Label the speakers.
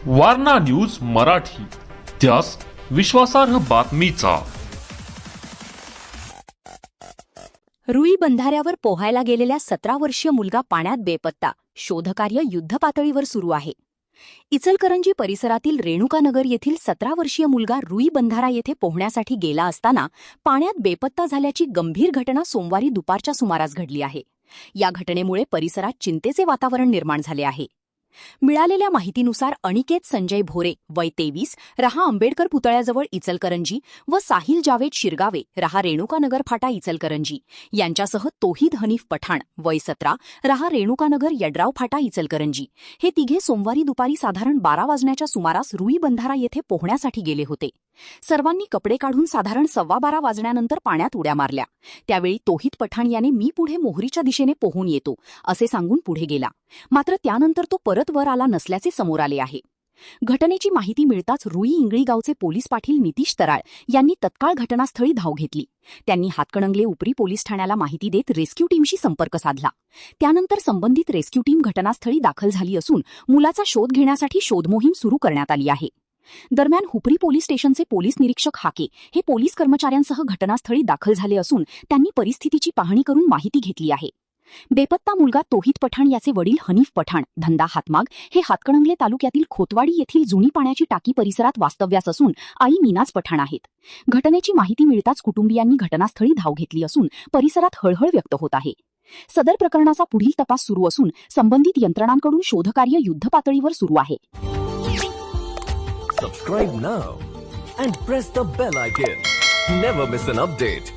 Speaker 1: Warna news Marathi, त्यास विश्वासार्ह बातमीचा।
Speaker 2: रुई बंधाऱ्यावर पोहायला गेलेल्या 17 वर्षीय मुलगा पाण्यात बेपत्ता, शोधकार्य युद्धपातळीवर सुरू आहे। इचलकरंजी परिसरातील रेणुकानगर येथील 17 वर्षीय मुलगा रुई बंधारा येथे पोहण्यासाठी गेला असताना पाण्यात बेपत्ता झाल्याची गंभीर घटना सोमवारी दुपारच्या सुमारास घडली आहे। या घटनेमुळे परिसरात चिंतेचे वातावरण निर्माण झाले आहे। मिळालेल्या माहितीनुसार अनिकेत संजय भोरे वय 23 रहा आंबेडकर पुतळ्याजवळ इचलकरंजी व साहिल जावेद शिरगावे रहा रेणुकानगर फाटा इचलकरंजी यांच्यासह तोहीद हनीफ पठाण वय 17 रहा रेणुकानगर यड्राव फाटा इचलकरंजी हे तिघे सोमवारी दुपारी साधारण 12 वाजण्याच्या सुमारास रुई बंधारा येथे पोहण्यासाठी गेले होते। सर्वांनी कपडे काढून साधारण 12:15 वाजण्यानंतर पाण्यात उड्या मारल्या। त्यावेळी तोहीद पठाण याने मी पुढे मोहरीच्या दिशेने पोहून येतो असे सांगून पुढे गेला, मात्र त्यानंतर तो परत वर आला नसल्याचे समोर आले आहे। घटनेची माहिती मिळताच रुई इंगळी गावचे पोलीस पाटील नितीश तराळ यांनी तत्काळ घटनास्थळी धाव घेतली। त्यांनी हातकणंगले उपरी पोलीस ठाण्याला माहिती देत रेस्क्यू टीमशी संपर्क साधला। त्यानंतर संबंधित रेस्क्यू टीम घटनास्थळी दाखल झाली असून मुलाचा शोध घेण्यासाठी शोधमोहीम सुरू करण्यात आली आहे। दरम्यान हुपरी पोलीस स्टेशनचे पोलीस निरीक्षक हाके हे पोलीस कर्मचाऱ्यांसह घटनास्थळी दाखल झाले असून त्यांनी परिस्थितीची पाहणी करून माहिती घेतली आहे। बेपत्ता मुलगा तोहीद पठाण याचे वडील हनीफ पठाण धंदा हातमाग हे हातकणंगले तालुक्यातील खोतवाडी येथील जुनी पाण्याची टाकी परिसरात वास्तव्यास असून आई मीनाज पठाण आहेत। घटनेची माहिती मिळताच कुटुंबियांनी घटनास्थळी धाव घेतली असून परिसरात हळहळ व्यक्त होत आहे। सदर प्रकरणाचा पुढील तपास सुरू असून संबंधित यंत्रणांकडून शोधकार्य युद्धपातळीवर सुरू आहे।
Speaker 3: Subscribe now and press the bell icon. Never miss an update.